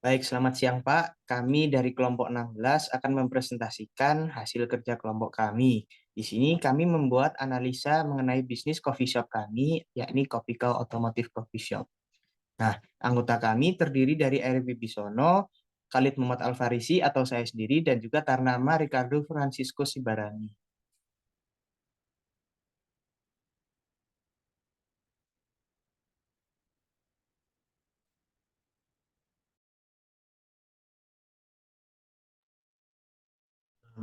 Baik, selamat siang Pak. Kami dari kelompok 16 akan mempresentasikan hasil kerja kelompok kami. Di sini kami membuat analisa mengenai bisnis coffee shop kami, yakni Kopikau Automotive Coffee Shop. Nah, anggota kami terdiri dari Eri Wibisono, Khalid Muhammad Alfarisi atau saya sendiri, dan juga Tarnama Ricardo Francisco Sibarani.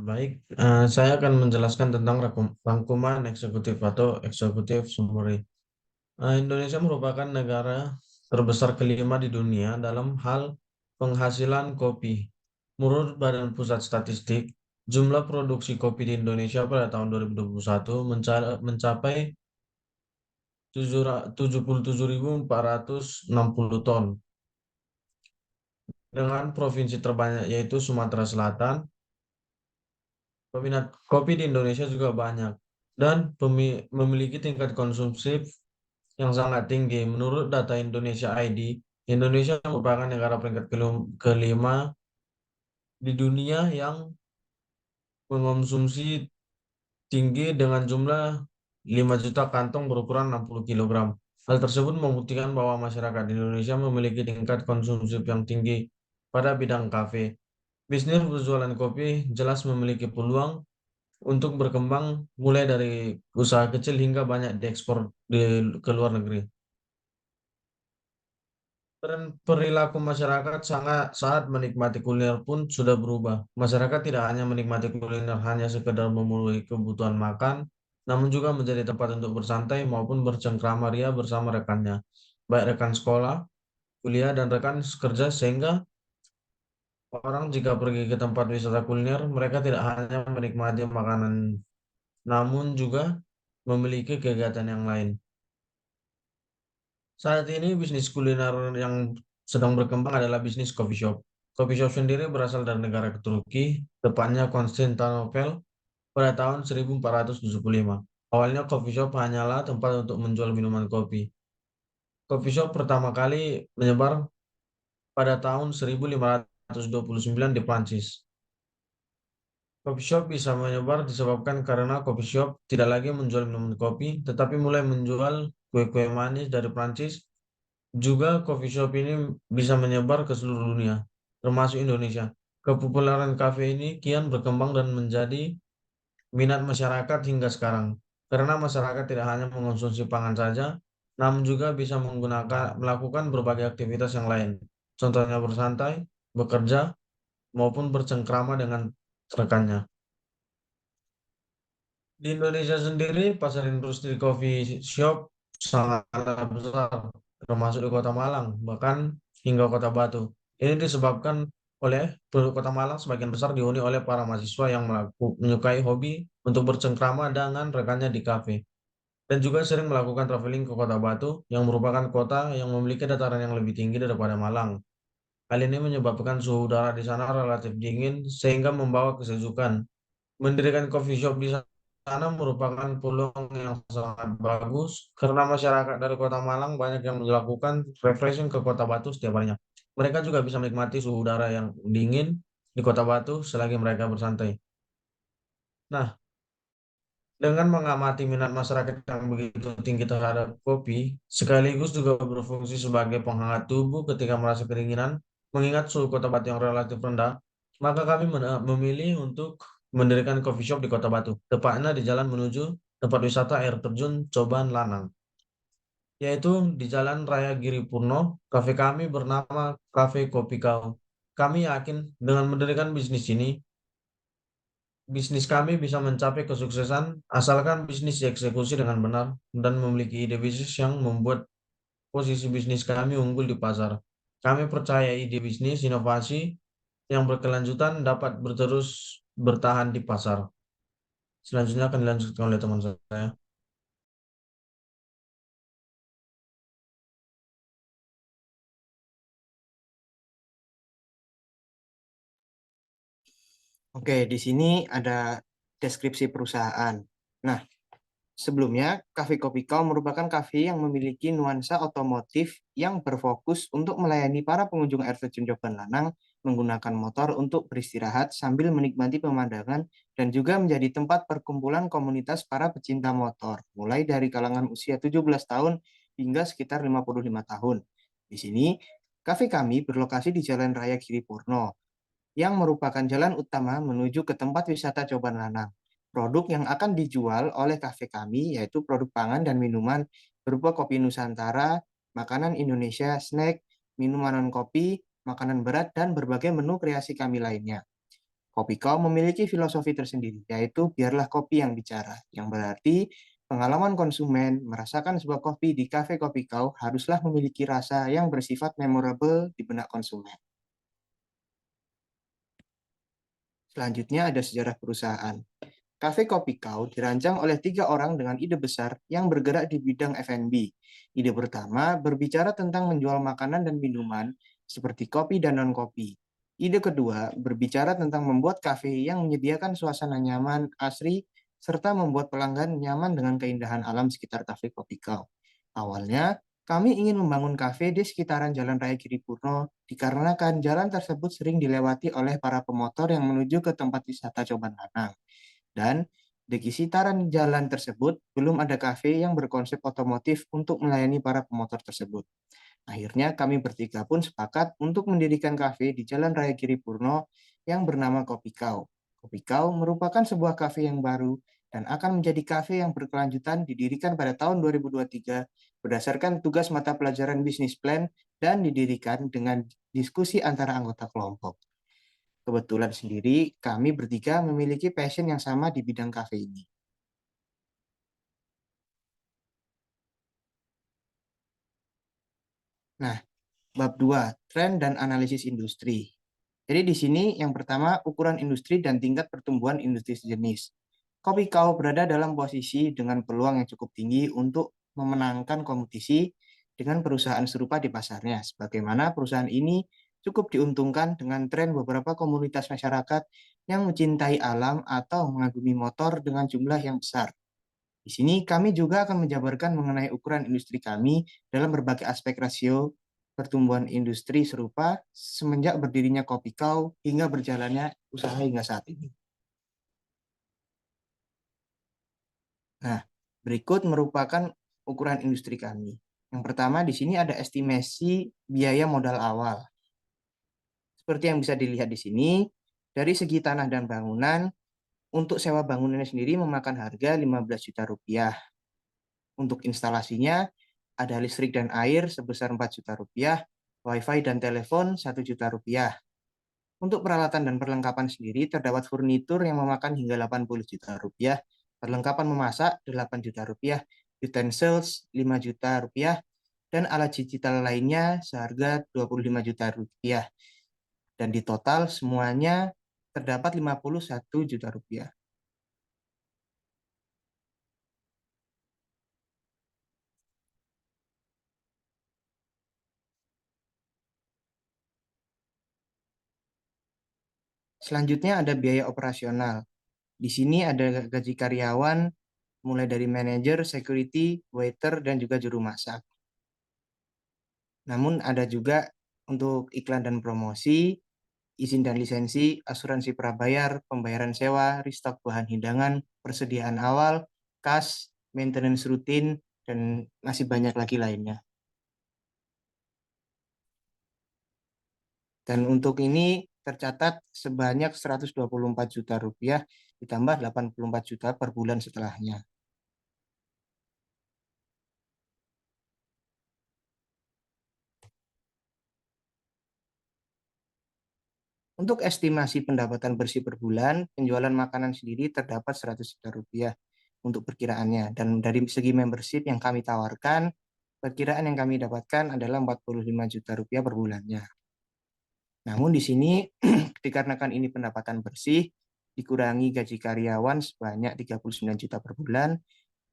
Baik, saya akan menjelaskan tentang rangkuman eksekutif atau eksekutif summary. Indonesia merupakan negara terbesar kelima di dunia dalam hal penghasilan kopi. Menurut Badan Pusat Statistik, jumlah produksi kopi di Indonesia pada tahun 2021 mencapai 77.460 ton, dengan provinsi terbanyak yaitu Sumatera Selatan. Peminat kopi di Indonesia juga banyak dan memiliki tingkat konsumsi yang sangat tinggi. Menurut data Indonesia ID, Indonesia merupakan negara peringkat kelima di dunia yang mengonsumsi tinggi dengan jumlah 5 juta kantong berukuran 60 kilogram. Hal tersebut membuktikan bahwa masyarakat Indonesia memiliki tingkat konsumsi yang tinggi pada bidang kafe. Bisnis berjualan kopi jelas memiliki peluang untuk berkembang mulai dari usaha kecil hingga banyak diekspor ke luar negeri. Tren perilaku masyarakat sangat saat menikmati kuliner pun sudah berubah. Masyarakat tidak hanya menikmati kuliner hanya sekedar memenuhi kebutuhan makan, namun juga menjadi tempat untuk bersantai maupun bercengkrama ria bersama rekannya, baik rekan sekolah, kuliah, dan rekan kerja, sehingga orang jika pergi ke tempat wisata kuliner, mereka tidak hanya menikmati makanan, namun juga memiliki kegiatan yang lain. Saat ini bisnis kuliner yang sedang berkembang adalah bisnis coffee shop. Coffee shop sendiri berasal dari negara Turki, tepatnya Konstantinopel pada tahun 1475. Awalnya coffee shop hanyalah tempat untuk menjual minuman kopi. Coffee shop pertama kali menyebar pada tahun 1529 di Prancis. Coffee shop bisa menyebar disebabkan karena coffee shop tidak lagi menjual minuman kopi, tetapi mulai menjual kue-kue manis dari Prancis. Juga coffee shop ini bisa menyebar ke seluruh dunia, termasuk Indonesia. Kepopuleran kafe ini kian berkembang dan menjadi minat masyarakat hingga sekarang. Karena masyarakat tidak hanya mengonsumsi pangan saja, namun juga bisa melakukan berbagai aktivitas yang lain. Contohnya bersantai, bekerja, maupun bercengkrama dengan rekannya. Di Indonesia sendiri, pasar industri coffee shop sangatlah besar, termasuk di Kota Malang, bahkan hingga Kota Batu. Ini disebabkan oleh penduduk Kota Malang sebagian besar dihuni oleh para mahasiswa yang menyukai hobi untuk bercengkrama dengan rekannya di kafe, dan juga sering melakukan traveling ke Kota Batu yang merupakan kota yang memiliki dataran yang lebih tinggi daripada Malang. Hal ini menyebabkan suhu udara di sana relatif dingin sehingga membawa kesejukan. Mendirikan coffee shop di sana merupakan peluang yang sangat bagus karena masyarakat dari Kota Malang banyak yang melakukan refreshing ke Kota Batu setiap harinya. Mereka juga bisa menikmati suhu udara yang dingin di Kota Batu selagi mereka bersantai. Nah, dengan mengamati minat masyarakat yang begitu tinggi terhadap kopi, sekaligus juga berfungsi sebagai penghangat tubuh ketika merasa kedinginan, mengingat suhu Kota Batu yang relatif rendah, maka kami memilih untuk mendirikan coffee shop di Kota Batu, tepatnya di jalan menuju tempat wisata air terjun Coban Lanang, yaitu di Jalan Raya Giripurno. Kafe kami bernama Cafe Kopi Kau. Kami yakin dengan mendirikan bisnis ini, bisnis kami bisa mencapai kesuksesan asalkan bisnis dieksekusi dengan benar dan memiliki ide bisnis yang membuat posisi bisnis kami unggul di pasar. Kami percaya ide bisnis inovasi yang berkelanjutan dapat terus bertahan di pasar. Selanjutnya akan dilanjutkan oleh teman saya. Oke, di sini ada deskripsi perusahaan. Nah, Sebelumnya, Cafe Kopikau merupakan kafe yang memiliki nuansa otomotif yang berfokus untuk melayani para pengunjung air terjun Coban Lanang menggunakan motor untuk beristirahat sambil menikmati pemandangan dan juga menjadi tempat perkumpulan komunitas para pecinta motor, mulai dari kalangan usia 17 tahun hingga sekitar 55 tahun. Di sini, kafe kami berlokasi di Jalan Raya Giripurno, yang merupakan jalan utama menuju ke tempat wisata Coban Lanang. Produk yang akan dijual oleh kafe kami yaitu produk pangan dan minuman berupa kopi Nusantara, makanan Indonesia, snack, minuman non-kopi, makanan berat, dan berbagai menu kreasi kami lainnya. Kopi Kau memiliki filosofi tersendiri, yaitu biarlah kopi yang bicara, yang berarti pengalaman konsumen merasakan sebuah kopi di kafe Kopi Kau haruslah memiliki rasa yang bersifat memorable di benak konsumen. Selanjutnya ada sejarah perusahaan. Cafe Kopi Kau dirancang oleh 3 orang dengan ide besar yang bergerak di bidang F&B. Ide pertama berbicara tentang menjual makanan dan minuman seperti kopi dan non-kopi. Ide kedua berbicara tentang membuat kafe yang menyediakan suasana nyaman, asri, serta membuat pelanggan nyaman dengan keindahan alam sekitar Cafe Kopi Kau. Awalnya, kami ingin membangun kafe di sekitaran Jalan Raya Giripurno dikarenakan jalan tersebut sering dilewati oleh para pemotor yang menuju ke tempat wisata Coban Lanang. Dan di sekitaran jalan tersebut belum ada kafe yang berkonsep otomotif untuk melayani para pemotor tersebut. Akhirnya kami bertiga pun sepakat untuk mendirikan kafe di Jalan Raya Giripurno yang bernama Kopi Kau. Kopi Kau merupakan sebuah kafe yang baru dan akan menjadi kafe yang berkelanjutan didirikan pada tahun 2023 berdasarkan tugas mata pelajaran bisnis plan dan didirikan dengan diskusi antara anggota kelompok. Kebetulan sendiri kami bertiga memiliki passion yang sama di bidang kafe ini. Nah, bab 2, tren dan analisis industri. Jadi di sini yang pertama ukuran industri dan tingkat pertumbuhan industri sejenis. Kopi Kau berada dalam posisi dengan peluang yang cukup tinggi untuk memenangkan kompetisi dengan perusahaan serupa di pasarnya. Sebagaimana perusahaan ini cukup diuntungkan dengan tren beberapa komunitas masyarakat yang mencintai alam atau mengagumi motor dengan jumlah yang besar. Di sini kami juga akan menjabarkan mengenai ukuran industri kami dalam berbagai aspek rasio pertumbuhan industri serupa semenjak berdirinya Kopi Kau hingga berjalannya usaha hingga saat ini. Nah, berikut merupakan ukuran industri kami. Yang pertama di sini ada estimasi biaya modal awal. Seperti yang bisa dilihat di sini, dari segi tanah dan bangunan, untuk sewa bangunannya sendiri memakan harga 15 juta rupiah. Untuk instalasinya, ada listrik dan air sebesar 4 juta rupiah, wifi dan telepon 1 juta rupiah. Untuk peralatan dan perlengkapan sendiri, terdapat furnitur yang memakan hingga 80 juta rupiah, perlengkapan memasak 8 juta rupiah, utensils 5 juta rupiah, dan alat digital lainnya seharga 25 juta rupiah. Dan di total semuanya terdapat 51 juta rupiah. Selanjutnya ada biaya operasional. Di sini ada gaji karyawan, mulai dari manajer, security, waiter, dan juga juru masak. Namun ada juga untuk iklan dan promosi, izin dan lisensi, asuransi prabayar, pembayaran sewa, restock bahan hidangan, persediaan awal, kas, maintenance rutin, dan masih banyak lagi lainnya. Dan untuk ini tercatat sebanyak 124 juta rupiah ditambah 84 juta per bulan setelahnya. Untuk estimasi pendapatan bersih per bulan, penjualan makanan sendiri terdapat 100 juta rupiah untuk perkiraannya. Dan dari segi membership yang kami tawarkan, perkiraan yang kami dapatkan adalah 45 juta rupiah per bulannya. Namun di sini dikarenakan ini pendapatan bersih, dikurangi gaji karyawan sebanyak 39 juta per bulan,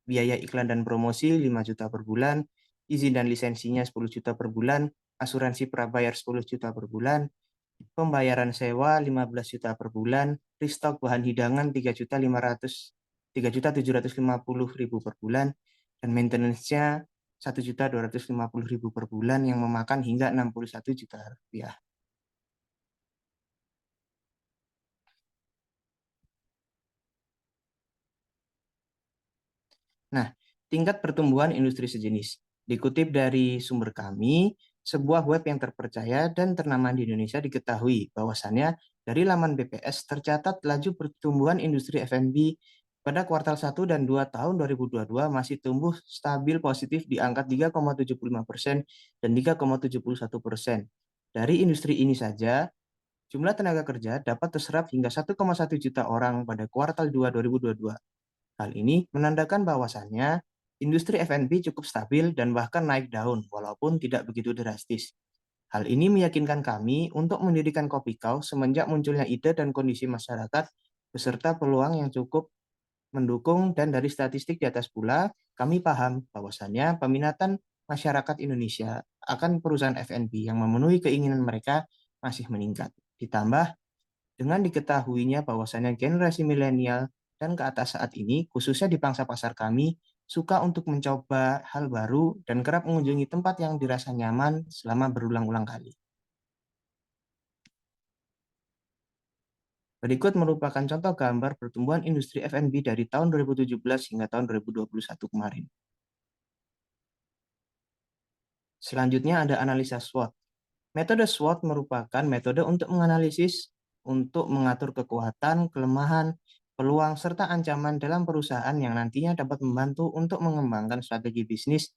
biaya iklan dan promosi 5 juta per bulan, izin dan lisensinya 10 juta per bulan, asuransi prabayar 10 juta per bulan, pembayaran sewa 15 juta per bulan, restock bahan hidangan 3 juta 500 Rp3.750.000 per bulan, dan maintenance-nya Rp1.250.000 per bulan yang memakan hingga Rp61 juta. Nah, tingkat pertumbuhan industri sejenis. Dikutip dari sumber kami, sebuah web yang terpercaya dan ternama di Indonesia diketahui bahwasannya dari laman BPS tercatat laju pertumbuhan industri F&B pada kuartal 1 dan 2 tahun 2022 masih tumbuh stabil positif di angka 3,75% dan 3,71%. Dari industri ini saja, jumlah tenaga kerja dapat terserap hingga 1,1 juta orang pada kuartal 2 2022. Hal ini menandakan bahwasannya industri F&B cukup stabil dan bahkan naik daun walaupun tidak begitu drastis. Hal ini meyakinkan kami untuk mendirikan Kopi Kau semenjak munculnya ide dan kondisi masyarakat beserta peluang yang cukup mendukung, dan dari statistik di atas pula kami paham bahwasannya peminatan masyarakat Indonesia akan perusahaan F&B yang memenuhi keinginan mereka masih meningkat. Ditambah dengan diketahuinya bahwasannya generasi milenial dan ke atas saat ini, khususnya di pangsa pasar kami, suka untuk mencoba hal baru dan kerap mengunjungi tempat yang dirasa nyaman selama berulang-ulang kali. Berikut merupakan contoh gambar pertumbuhan industri F&B dari tahun 2017 hingga tahun 2021 kemarin. Selanjutnya ada analisa SWOT. Metode SWOT merupakan metode untuk menganalisis, untuk mengatur kekuatan, kelemahan, peluang, serta ancaman dalam perusahaan yang nantinya dapat membantu untuk mengembangkan strategi bisnis.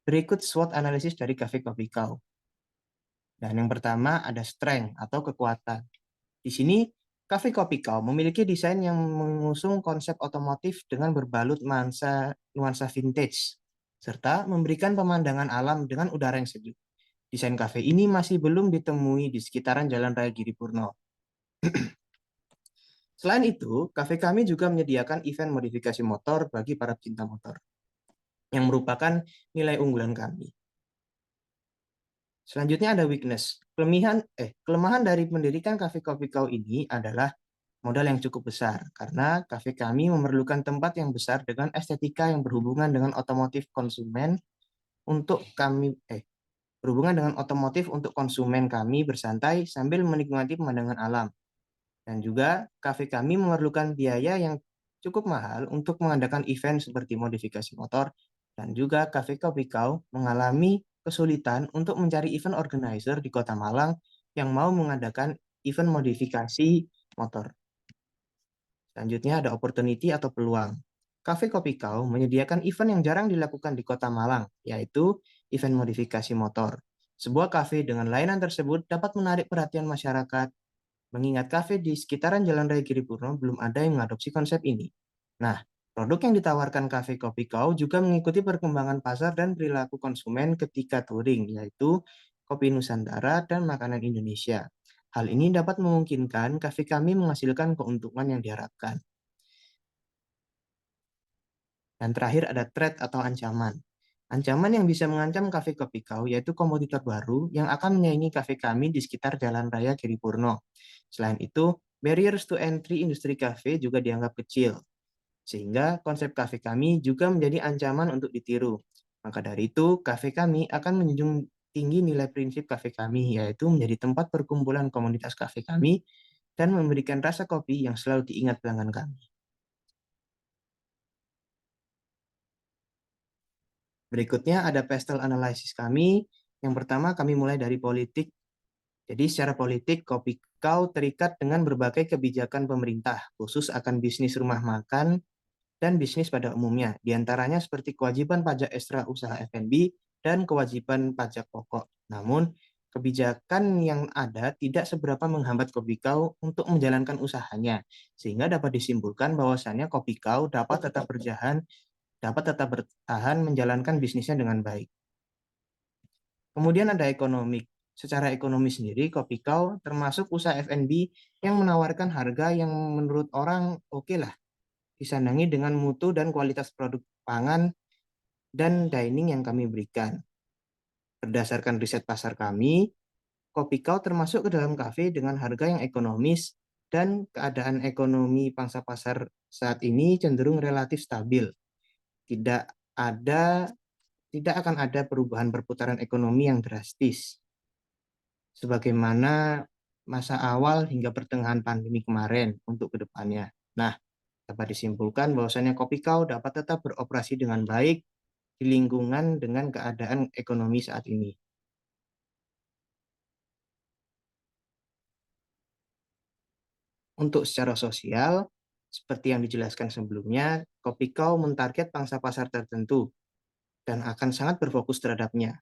Berikut SWOT analisis dari Cafe Coffee Cow. Dan yang pertama ada strength atau kekuatan. Di sini, Cafe Coffee Cow memiliki desain yang mengusung konsep otomotif dengan berbalut nuansa vintage, serta memberikan pemandangan alam dengan udara yang sejuk. Desain kafe ini masih belum ditemui di sekitaran Jalan Raya Giripurno. Selain itu, kafe kami juga menyediakan event modifikasi motor bagi para pecinta motor, yang merupakan nilai unggulan kami. Selanjutnya ada weakness. Kelemahan dari mendirikan kafe Kopi Kau ini adalah modal yang cukup besar, karena kafe kami memerlukan tempat yang besar dengan estetika yang berhubungan dengan otomotif konsumen untuk kami berhubungan dengan otomotif untuk konsumen kami bersantai sambil menikmati pemandangan alam. Dan juga kafe kami memerlukan biaya yang cukup mahal untuk mengadakan event seperti modifikasi motor, dan juga kafe Kopi Kau mengalami kesulitan untuk mencari event organizer di Kota Malang yang mau mengadakan event modifikasi motor. Selanjutnya ada opportunity atau peluang. Cafe Kopi Kau menyediakan event yang jarang dilakukan di Kota Malang, yaitu event modifikasi motor. Sebuah kafe dengan layanan tersebut dapat menarik perhatian masyarakat, mengingat kafe di sekitaran Jalan Raya Giripurno belum ada yang mengadopsi konsep ini. Nah, produk yang ditawarkan Cafe Kopi Kau juga mengikuti perkembangan pasar dan perilaku konsumen ketika touring, yaitu kopi Nusantara dan makanan Indonesia. Hal ini dapat memungkinkan kafe kami menghasilkan keuntungan yang diharapkan. Dan terakhir ada threat atau ancaman. Ancaman yang bisa mengancam kafe Kopi Kau yaitu kompetitor baru yang akan menyaingi kafe kami di sekitar Jalan Raya Giripurno. Selain itu, barriers to entry industri kafe juga dianggap kecil, sehingga konsep kafe kami juga menjadi ancaman untuk ditiru. Maka dari itu, kafe kami akan menjunjung tinggi nilai prinsip kafe kami, yaitu menjadi tempat perkumpulan komunitas kafe kami dan memberikan rasa kopi yang selalu diingat pelanggan kami. Berikutnya ada pastel analysis kami. Yang pertama kami mulai dari politik. Jadi secara politik, Kopi Kau terikat dengan berbagai kebijakan pemerintah, khusus akan bisnis rumah makan dan bisnis pada umumnya. Di antaranya seperti kewajiban pajak ekstra usaha F&B dan kewajiban pajak pokok. Namun, kebijakan yang ada tidak seberapa menghambat Kopi Kau untuk menjalankan usahanya, sehingga dapat disimpulkan bahwasannya Kopi Kau dapat tetap bertahan menjalankan bisnisnya dengan baik. Kemudian ada ekonomi. Secara ekonomi sendiri, Kopi Kau termasuk usaha F&B yang menawarkan harga yang menurut orang oke lah, disandangi dengan mutu dan kualitas produk pangan dan dining yang kami berikan. Berdasarkan riset pasar kami, Kopi Kau termasuk ke dalam kafe dengan harga yang ekonomis dan keadaan ekonomi pangsa pasar saat ini cenderung relatif stabil. Tidak ada tidak akan ada perubahan perputaran ekonomi yang drastis sebagaimana masa awal hingga pertengahan pandemi kemarin untuk kedepannya. Nah, dapat disimpulkan bahwasannya Kopikau dapat tetap beroperasi dengan baik di lingkungan dengan keadaan ekonomi saat ini. Untuk secara sosial, seperti yang dijelaskan sebelumnya, Kopikau mentarget pangsa pasar tertentu dan akan sangat berfokus terhadapnya.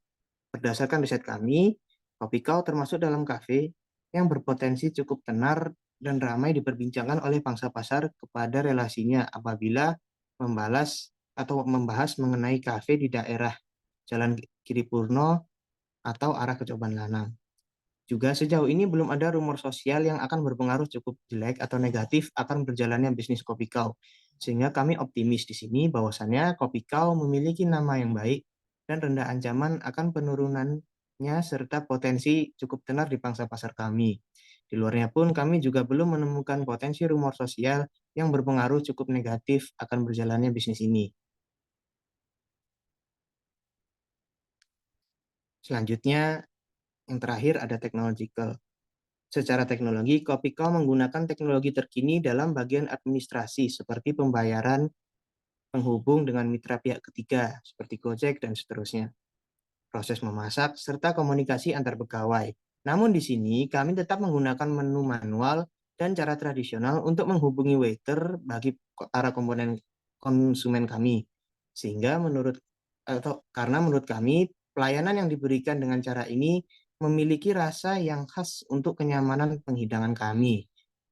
Berdasarkan riset kami, Kopikau termasuk dalam kafe yang berpotensi cukup tenar dan ramai diperbincangkan oleh pangsa pasar kepada relasinya apabila membalas atau membahas mengenai kafe di daerah Jalan Kiripurno atau arah Kecoban Lanang. Juga sejauh ini belum ada rumor sosial yang akan berpengaruh cukup jelek atau negatif akan berjalannya bisnis Kopi Kau. Sehingga kami optimis di sini bahwasannya Kopi Kau memiliki nama yang baik dan rendah ancaman akan penurunannya serta potensi cukup tenar di pangsa pasar kami. Di luarnya pun kami juga belum menemukan potensi rumor sosial yang berpengaruh cukup negatif akan berjalannya bisnis ini. Selanjutnya, yang terakhir ada technological. Secara teknologi, Kopiko menggunakan teknologi terkini dalam bagian administrasi seperti pembayaran, penghubung dengan mitra pihak ketiga seperti Gojek dan seterusnya, proses memasak, serta komunikasi antar pegawai. Namun di sini kami tetap menggunakan menu manual dan cara tradisional untuk menghubungi waiter bagi para komponen konsumen kami. Sehingga karena menurut kami pelayanan yang diberikan dengan cara ini memiliki rasa yang khas untuk kenyamanan penghidangan kami,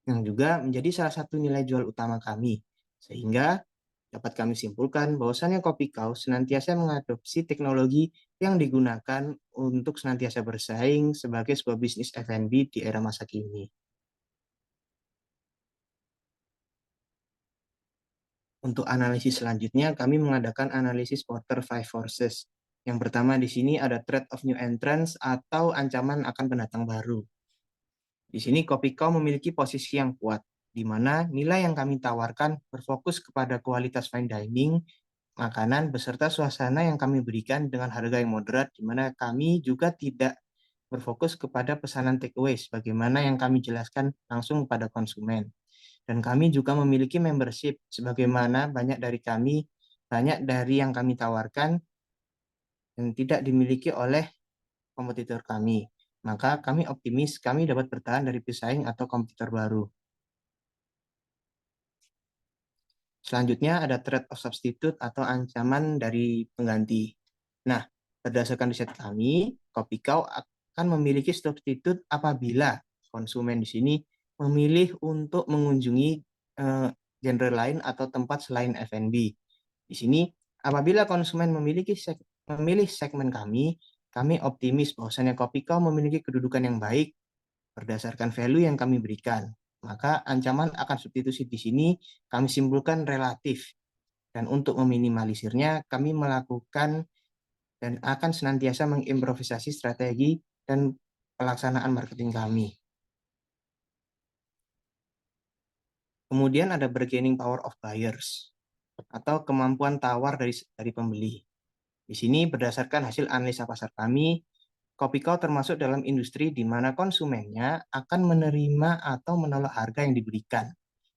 yang juga menjadi salah satu nilai jual utama kami. Sehingga dapat kami simpulkan bahwasannya Kopi Kau senantiasa mengadopsi teknologi yang digunakan untuk senantiasa bersaing sebagai sebuah bisnis F&B di era masa kini. Untuk analisis selanjutnya, kami mengadakan analisis Porter Five Forces. Yang pertama di sini ada threat of new entrants atau ancaman akan pendatang baru. Di sini Kopiko memiliki posisi yang kuat, di mana nilai yang kami tawarkan berfokus kepada kualitas fine dining, makanan, beserta suasana yang kami berikan dengan harga yang moderat, di mana kami juga tidak berfokus kepada pesanan takeaway, sebagaimana yang kami jelaskan langsung pada konsumen. Dan kami juga memiliki membership, sebagaimana banyak dari yang kami tawarkan yang tidak dimiliki oleh kompetitor kami. Maka kami optimis kami dapat bertahan dari pesaing atau kompetitor baru. Selanjutnya ada threat of substitute atau ancaman dari pengganti. Nah, berdasarkan riset kami, kopi kau akan memiliki substitute apabila konsumen di sini memilih untuk mengunjungi genre lain atau tempat selain F&B. Di sini, apabila konsumen memilih segmen kami optimis bahwasannya kopi kau memiliki kedudukan yang baik berdasarkan value yang kami berikan. Maka ancaman akan substitusi di sini kami simpulkan relatif. Dan untuk meminimalisirnya, kami melakukan dan akan senantiasa mengimprovisasi strategi dan pelaksanaan marketing kami. Kemudian ada bargaining power of buyers atau kemampuan tawar dari pembeli. Di sini berdasarkan hasil analisa pasar kami, Kopiko termasuk dalam industri di mana konsumennya akan menerima atau menolak harga yang diberikan.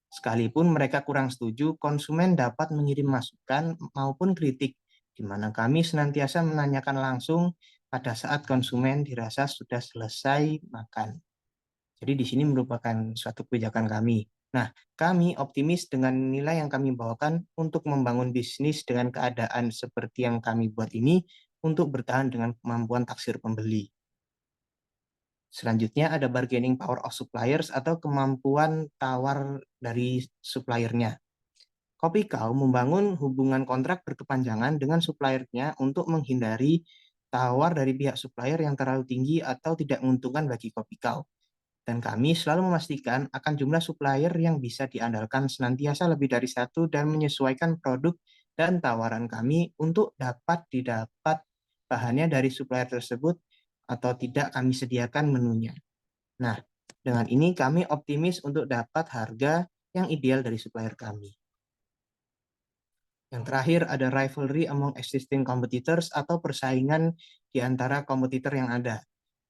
Sekalipun mereka kurang setuju, konsumen dapat mengirim masukan maupun kritik, di mana kami senantiasa menanyakan langsung pada saat konsumen dirasa sudah selesai makan. Jadi di sini merupakan suatu kebijakan kami. Nah, kami optimis dengan nilai yang kami bawakan untuk membangun bisnis dengan keadaan seperti yang kami buat ini untuk bertahan dengan kemampuan taksir pembeli. Selanjutnya ada bargaining power of suppliers atau kemampuan tawar dari suppliernya. Kopikau membangun hubungan kontrak berkepanjangan dengan suppliernya untuk menghindari tawar dari pihak supplier yang terlalu tinggi atau tidak menguntungkan bagi Kopikau. Dan kami selalu memastikan akan jumlah supplier yang bisa diandalkan senantiasa lebih dari satu dan menyesuaikan produk dan tawaran kami untuk dapat didapat bahannya dari supplier tersebut atau tidak kami sediakan menunya. Nah, Dengan ini kami optimis untuk dapat harga yang ideal dari supplier kami. Yang terakhir ada rivalry among existing competitors atau persaingan di antara kompetitor yang ada.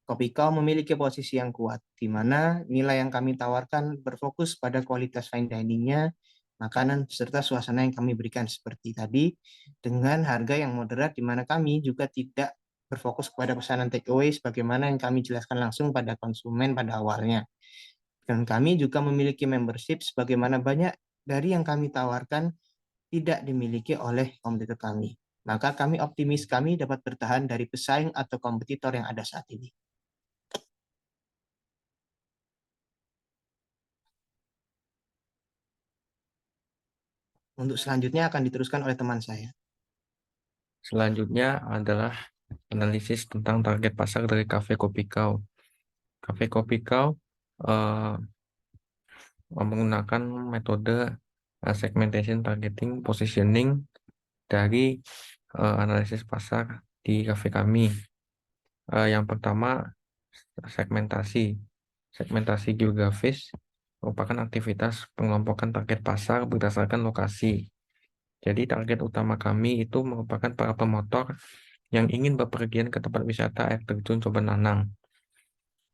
Kopiko memiliki posisi yang kuat, di mana nilai yang kami tawarkan berfokus pada kualitas fine dining-nya, makanan, serta suasana yang kami berikan seperti tadi, dengan harga yang moderat, di mana kami juga tidak berfokus kepada pesanan take away, sebagaimana yang kami jelaskan langsung pada konsumen pada awalnya. Dan kami juga memiliki membership, sebagaimana banyak dari yang kami tawarkan tidak dimiliki oleh kompetitor kami. Maka kami optimis kami dapat bertahan dari pesaing atau kompetitor yang ada saat ini. Untuk selanjutnya akan diteruskan oleh teman saya. Selanjutnya adalah analisis tentang target pasar dari Cafe Kopi Kau. Cafe Kopi Kau eh, menggunakan metode segmentation, targeting, positioning dari analisis pasar di kafe kami. Yang pertama, segmentasi. Segmentasi geografis merupakan aktivitas pengelompokan target pasar berdasarkan lokasi. Jadi target utama kami itu merupakan para pemotor yang ingin bepergian ke tempat wisata air terjun Coban Lanang.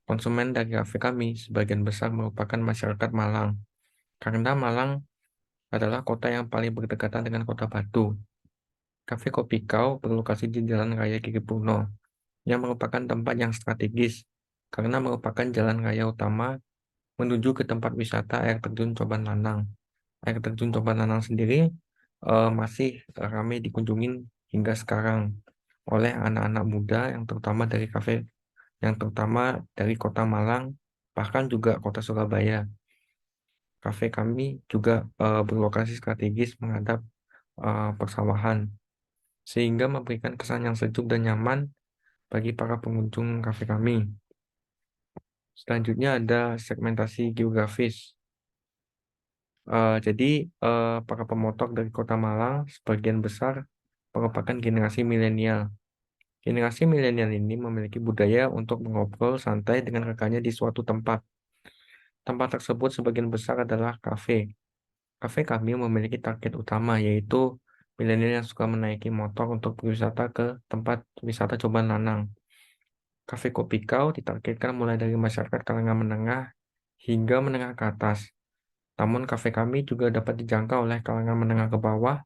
Konsumen dari kafe kami sebagian besar merupakan masyarakat Malang, karena Malang adalah kota yang paling berdekatan dengan Kota Batu. Kafe Kopi Kau berlokasi di Jalan Raya Giri Purno, yang merupakan tempat yang strategis, karena merupakan jalan raya utama menuju ke tempat wisata air terjun Coban Lanang. Air terjun Coban Lanang sendiri masih ramai dikunjungin hingga sekarang oleh anak-anak muda yang terutama dari kota Malang, bahkan juga kota Surabaya. Kafe kami juga berlokasi strategis menghadap persawahan, sehingga memberikan kesan yang sejuk dan nyaman bagi para pengunjung kafe kami. Selanjutnya ada segmentasi geografis. Jadi para pemotor dari kota Malang sebagian besar merupakan generasi milenial. Generasi milenial ini memiliki budaya untuk mengobrol santai dengan rekannya di suatu tempat. Tempat tersebut sebagian besar adalah kafe. Kafe kami memiliki target utama, yaitu milenial yang suka menaiki motor untuk berwisata ke tempat wisata Coban Lanang. Kafe Kopi Kau ditargetkan mulai dari masyarakat kalangan menengah hingga menengah ke atas. Namun kafe kami juga dapat dijangkau oleh kalangan menengah ke bawah,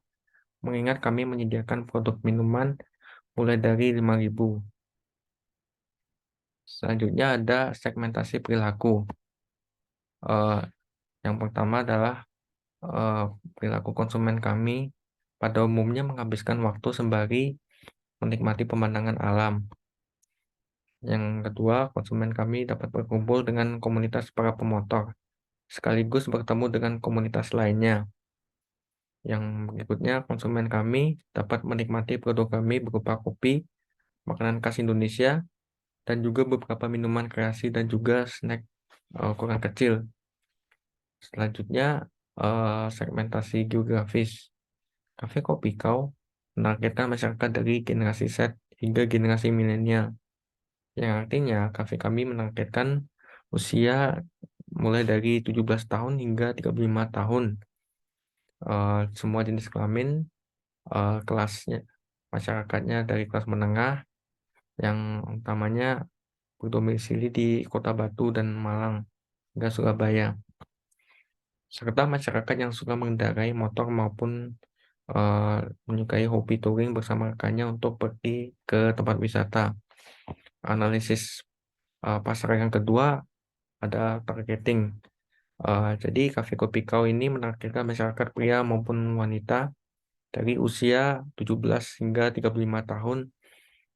mengingat kami menyediakan produk minuman mulai dari 5.000. Selanjutnya ada segmentasi perilaku. Eh, yang pertama adalah eh, perilaku konsumen kami pada umumnya menghabiskan waktu sembari menikmati pemandangan alam. Yang kedua, konsumen kami dapat berkumpul dengan komunitas para pemotor, sekaligus bertemu dengan komunitas lainnya. Yang berikutnya, konsumen kami dapat menikmati produk kami berupa kopi, makanan khas Indonesia, dan juga beberapa minuman kreasi dan juga snack ukuran kecil. Selanjutnya, segmentasi geografis. Kafe Kopi Kau menargetkan masyarakat dari generasi Z hingga generasi milenial. Yang artinya, kafe kami menargetkan usia mulai dari 17 tahun hingga 35 tahun. Semua jenis kelamin, kelasnya, masyarakatnya dari kelas menengah, yang utamanya berdomisili di Kota Batu dan Malang hingga Surabaya, serta masyarakat yang suka mengendarai motor maupun menyukai hobi touring bersama rekannya untuk pergi ke tempat wisata. Analisis pasar yang kedua ada targeting. Jadi Cafe Kopi Kau ini menargetkan masyarakat pria maupun wanita dari usia 17 hingga 35 tahun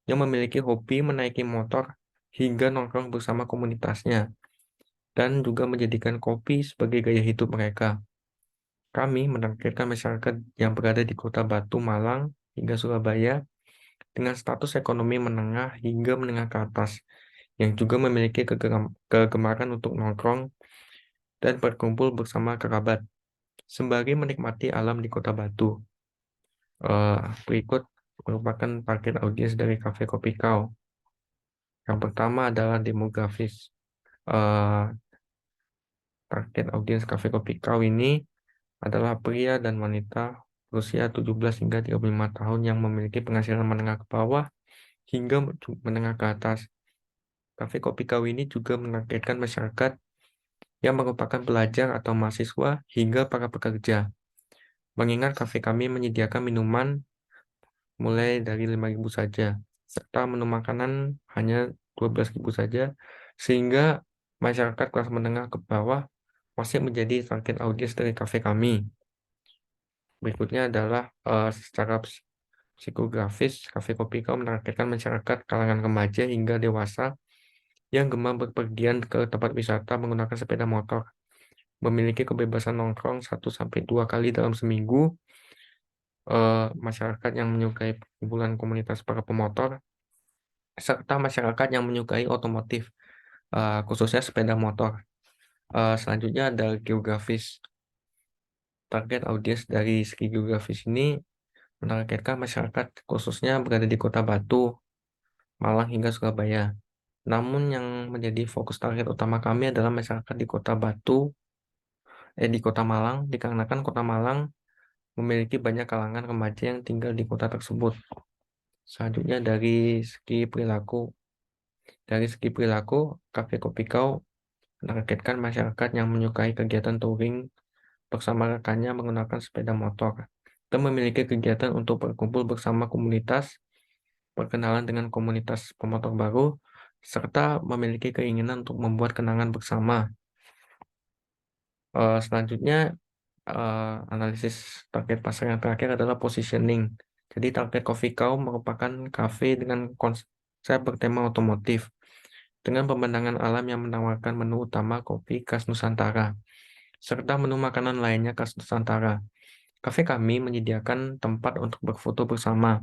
yang memiliki hobi menaiki motor hingga nongkrong bersama komunitasnya dan juga menjadikan kopi sebagai gaya hidup mereka. Kami menargetkan masyarakat yang berada di Kota Batu, Malang, hingga Surabaya dengan status ekonomi menengah hingga menengah ke atas, yang juga memiliki kegemaran untuk nongkrong dan berkumpul bersama kerabat, sembari menikmati alam di Kota Batu. Berikut merupakan target audiens dari Cafe Kopi Kau. Yang pertama adalah demografis. Eh, target audiens Cafe Kopi Kau ini adalah pria dan wanita berusia 17 hingga 35 tahun yang memiliki penghasilan menengah ke bawah hingga menengah ke atas. Cafe Kopi Kau ini juga menargetkan masyarakat yang merupakan pelajar atau mahasiswa hingga para pekerja. Mengingat kafe kami menyediakan minuman mulai dari 5.000 saja, serta menu makanan hanya 12.000 saja, sehingga masyarakat kelas menengah ke bawah masih menjadi target audiens dari kafe kami. Berikutnya adalah secara psikografis, Cafe Kopi Kau menargetkan masyarakat kalangan remaja hingga dewasa yang gemar berpergian ke tempat wisata menggunakan sepeda motor, memiliki kebebasan nongkrong 1-2 kali dalam seminggu, masyarakat yang menyukai perkumpulan komunitas para pemotor, serta masyarakat yang menyukai otomotif, khususnya sepeda motor. Selanjutnya ada geografis. Target audiens dari segi geografis ini menargetkan masyarakat khususnya berada di Kota Batu, Malang hingga Surabaya. Namun yang menjadi fokus target utama kami adalah masyarakat di Kota di Kota Malang, dikarenakan Kota Malang memiliki banyak kalangan remaja yang tinggal di kota tersebut. Selanjutnya dari segi perilaku. Dari segi perilaku, Cafe Kopi Kau menargetkan masyarakat yang menyukai kegiatan touring bersama rekannya menggunakan sepeda motor dan memiliki kegiatan untuk berkumpul bersama komunitas, berkenalan dengan komunitas pemotor baru, serta memiliki keinginan untuk membuat kenangan bersama. Selanjutnya, analisis target pasar yang terakhir adalah positioning. Jadi target Coffee Cow merupakan kafe dengan konsep bertema otomotif, dengan pemandangan alam yang menawarkan menu utama kopi khas Nusantara, serta menu makanan lainnya khas Nusantara. Kafe kami menyediakan tempat untuk berfoto bersama,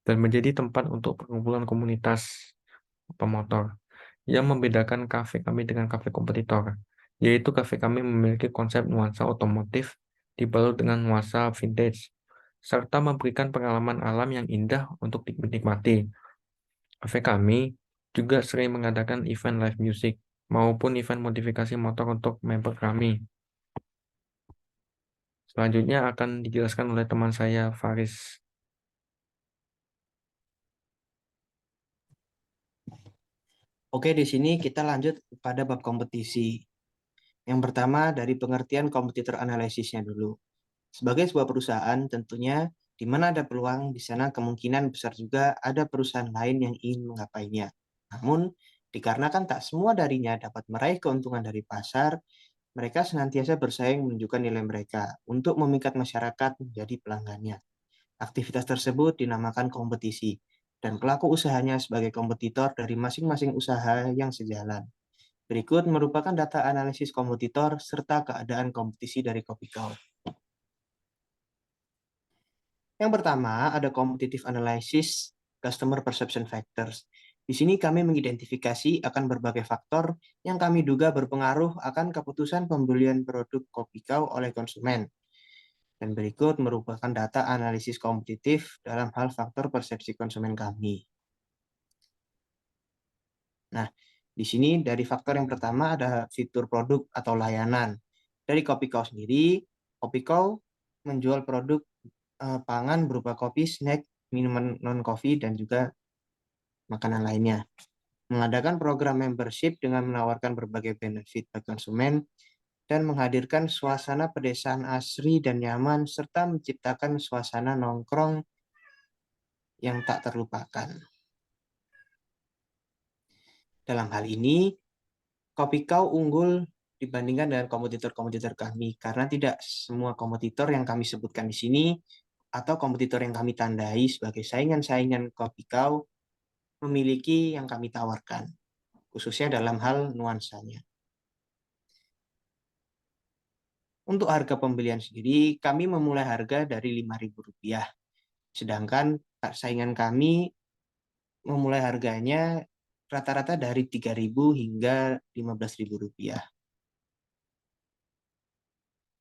dan menjadi tempat untuk perkumpulan komunitas pemotor. Yang membedakan kafe kami dengan kafe kompetitor, yaitu kafe kami memiliki konsep nuansa otomotif dibalut dengan nuansa vintage, serta memberikan pengalaman alam yang indah untuk dinikmati. Kafe kami juga sering mengadakan event live music maupun event modifikasi motor untuk member kami. Selanjutnya akan dijelaskan oleh teman saya, Faris. Oke, di sini kita lanjut pada bab kompetisi. Yang pertama dari pengertian kompetitor analisisnya dulu. Sebagai sebuah perusahaan, tentunya di mana ada peluang, di sana kemungkinan besar juga ada perusahaan lain yang ingin menggapainya. Namun, dikarenakan tak semua darinya dapat meraih keuntungan dari pasar, mereka senantiasa bersaing menunjukkan nilai mereka untuk memikat masyarakat menjadi pelanggannya. Aktivitas tersebut dinamakan kompetisi, dan pelaku usahanya sebagai kompetitor dari masing-masing usaha yang sejalan. Berikut merupakan data analisis kompetitor serta keadaan kompetisi dari Kopikau. Yang pertama, ada competitive analysis customer perception factors. Di sini kami mengidentifikasi akan berbagai faktor yang kami duga berpengaruh akan keputusan pembelian produk Kopikau oleh konsumen. Dan berikut merupakan data analisis kompetitif dalam hal faktor persepsi konsumen kami. Nah, di sini dari faktor yang pertama ada fitur produk atau layanan. Dari Kopikau sendiri, Kopikau menjual produk pangan berupa kopi, snack, minuman non-kopi, dan juga makanan lainnya. Mengadakan program membership dengan menawarkan berbagai benefit bagi konsumen dan menghadirkan suasana pedesaan asri dan nyaman serta menciptakan suasana nongkrong yang tak terlupakan. Dalam hal ini, Kopikau unggul dibandingkan dengan kompetitor-kompetitor kami karena tidak semua kompetitor yang kami sebutkan di sini atau kompetitor yang kami tandai sebagai saingan-saingan Kopikau memiliki yang kami tawarkan, khususnya dalam hal nuansanya. Untuk harga pembelian sendiri, kami memulai harga dari Rp5.000, sedangkan saingan kami memulai harganya rata-rata dari Rp3.000 hingga Rp15.000.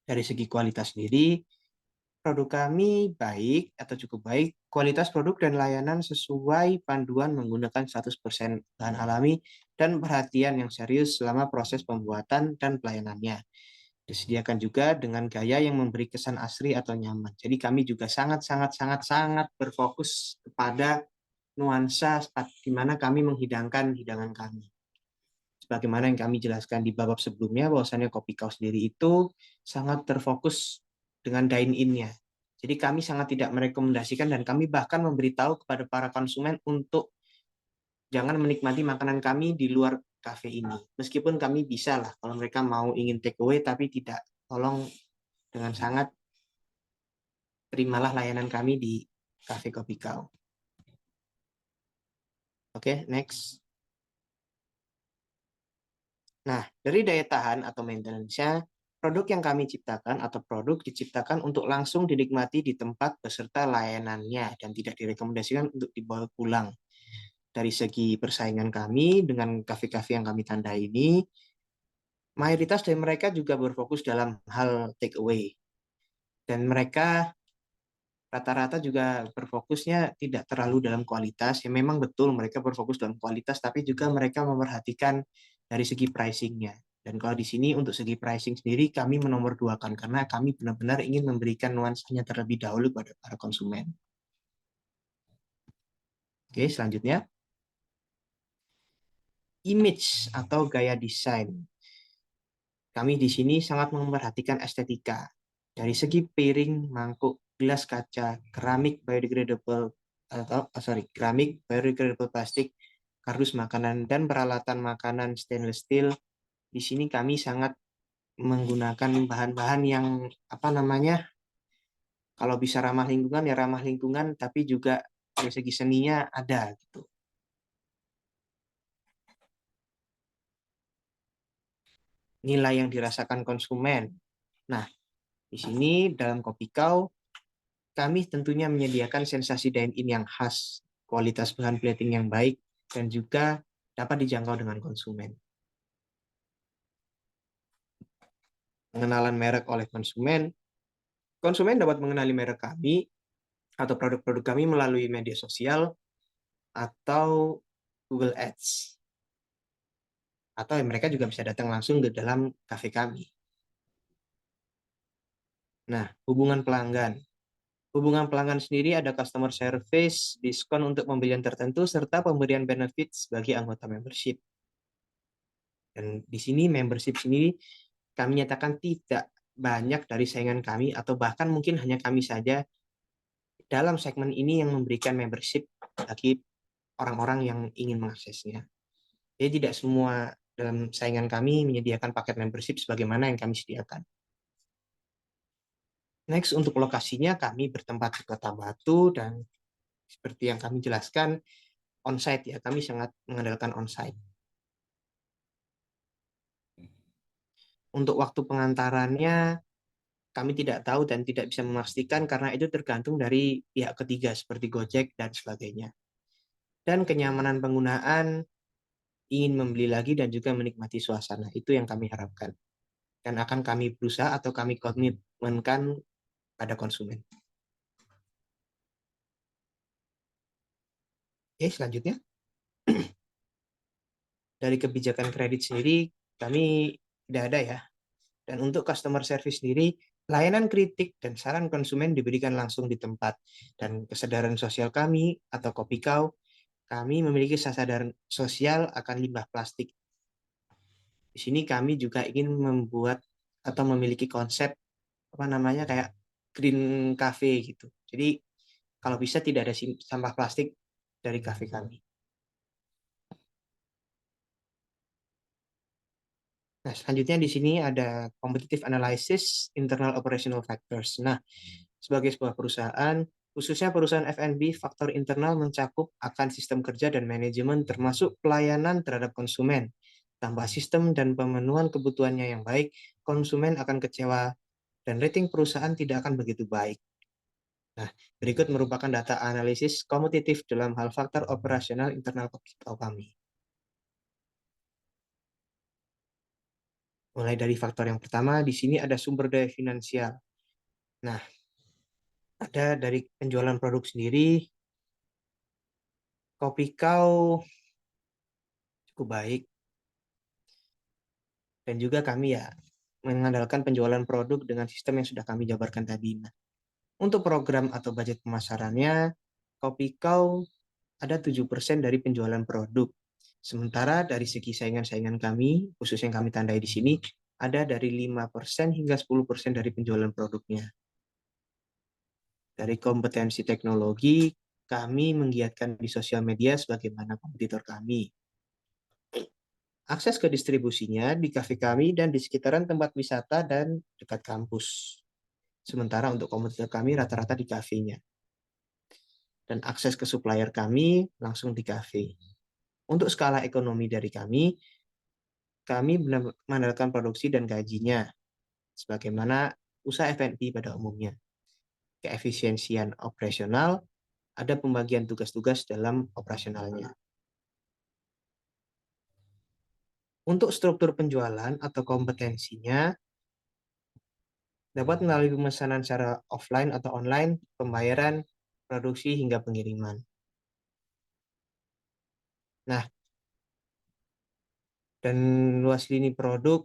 Dari segi kualitas sendiri, produk kami baik atau cukup baik. Kualitas produk dan layanan sesuai panduan menggunakan 100% bahan alami dan perhatian yang serius selama proses pembuatan dan pelayanannya. Disediakan juga dengan gaya yang memberi kesan asri atau nyaman. Jadi kami juga sangat berfokus kepada nuansa di mana kami menghidangkan hidangan kami. Sebagaimana yang kami jelaskan di bab sebelumnya, bahwasannya Kopi Kau sendiri itu sangat terfokus dengan dine-in-nya. Jadi kami sangat tidak merekomendasikan dan kami bahkan memberitahu kepada para konsumen untuk jangan menikmati makanan kami di luar kafe ini. Meskipun kami bisa lah, kalau mereka mau ingin take away, tapi tidak. Tolong dengan sangat terimalah layanan kami di Cafe Kopi Kau. Oke, next. Nah, dari daya tahan atau maintenance-nya, produk yang kami ciptakan atau produk diciptakan untuk langsung dinikmati di tempat beserta layanannya dan tidak direkomendasikan untuk dibawa pulang. Dari segi persaingan kami dengan kafe-kafe yang kami tandai ini, mayoritas dari mereka juga berfokus dalam hal take away. Dan mereka rata-rata juga berfokusnya tidak terlalu dalam kualitas. Ya memang betul mereka berfokus dalam kualitas, tapi juga mereka memperhatikan dari segi pricing-nya. Dan kalau di sini untuk segi pricing sendiri kami menomorduakan karena kami benar-benar ingin memberikan nuansanya terlebih dahulu pada para konsumen. Oke, selanjutnya image atau gaya desain. Kami di sini sangat memperhatikan estetika. Dari segi piring, mangkuk, gelas kaca, keramik biodegradable keramik biodegradable plastik, kardus makanan dan peralatan makanan stainless steel. Di sini kami sangat menggunakan bahan-bahan yang kalau bisa ramah lingkungan ya ramah lingkungan, tapi juga dari segi seninya ada gitu. Nilai yang dirasakan konsumen. Nah, di sini dalam Kopi Kau kami tentunya menyediakan sensasi dine-in yang khas, kualitas bahan plating yang baik, dan juga dapat dijangkau dengan konsumen. Pengenalan merek oleh konsumen, konsumen dapat mengenali merek kami atau produk-produk kami melalui media sosial atau Google Ads. Atau mereka juga bisa datang langsung ke dalam kafe kami. Nah, hubungan pelanggan. Hubungan pelanggan sendiri ada customer service, diskon untuk pembelian tertentu, serta pemberian benefits bagi anggota membership. Dan di sini membership sini kami nyatakan tidak banyak dari saingan kami atau bahkan mungkin hanya kami saja dalam segmen ini yang memberikan membership bagi orang-orang yang ingin mengaksesnya. Jadi tidak semua dalam saingan kami menyediakan paket membership sebagaimana yang kami sediakan. Next, untuk lokasinya kami bertempat di Kota Batu dan seperti yang kami jelaskan, on-site ya, kami sangat mengandalkan on-site. Untuk waktu pengantarannya, kami tidak tahu dan tidak bisa memastikan karena itu tergantung dari pihak ketiga seperti Gojek dan sebagainya. Dan kenyamanan penggunaan, ingin membeli lagi dan juga menikmati suasana, itu yang kami harapkan. Dan akan kami berusaha atau kami komitmenkan pada konsumen. Oke, selanjutnya. Dari kebijakan kredit sendiri, kami tidak ada ya. Dan untuk customer service sendiri, layanan kritik dan saran konsumen diberikan langsung di tempat. Dan kesadaran sosial kami atau Kopi Kau, kami memiliki kesadaran sosial akan limbah plastik. Di sini kami juga ingin membuat atau memiliki konsep kayak green cafe gitu. Jadi kalau bisa tidak ada sampah plastik dari kafe kami. Nah, selanjutnya di sini ada competitive analysis, internal operational factors. Nah, sebagai sebuah perusahaan, khususnya perusahaan F&B, faktor internal mencakup akan sistem kerja dan manajemen termasuk pelayanan terhadap konsumen. Tanpa sistem dan pemenuhan kebutuhannya yang baik, konsumen akan kecewa dan rating perusahaan tidak akan begitu baik. Nah, berikut merupakan data analisis kompetitif dalam hal faktor operasional internal kami. Mulai dari faktor yang pertama, di sini ada sumber daya finansial. Nah, ada dari penjualan produk sendiri, Kopi Kau cukup baik. Dan juga kami ya mengandalkan penjualan produk dengan sistem yang sudah kami jabarkan tadi. Nah, untuk program atau budget pemasarannya, Kopi Kau ada 7% dari penjualan produk. Sementara dari segi saingan-saingan kami, khusus yang kami tandai di sini, ada dari 5% hingga 10% dari penjualan produknya. Dari kompetensi teknologi, kami menggiatkan di sosial media sebagaimana kompetitor kami. Akses ke distribusinya di kafe kami dan di sekitaran tempat wisata dan dekat kampus. Sementara untuk kompetitor kami rata-rata di kafenya. Dan akses ke supplier kami langsung di kafe. Untuk skala ekonomi dari kami mengandalkan produksi dan gajinya, sebagaimana usaha F&B pada umumnya. Keefisiensian operasional, ada pembagian tugas-tugas dalam operasionalnya. Untuk struktur penjualan atau kompetensinya, dapat melalui pemesanan secara offline atau online, pembayaran, produksi, hingga pengiriman. Nah, dan luas lini produk,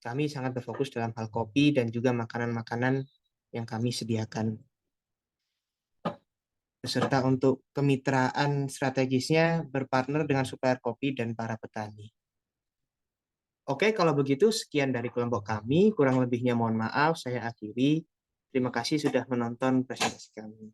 kami sangat berfokus dalam hal kopi dan juga makanan-makanan yang kami sediakan. Beserta untuk kemitraan strategisnya berpartner dengan supplier kopi dan para petani. Oke, kalau begitu sekian dari kelompok kami. Kurang lebihnya mohon maaf, saya akhiri. Terima kasih sudah menonton presentasi kami.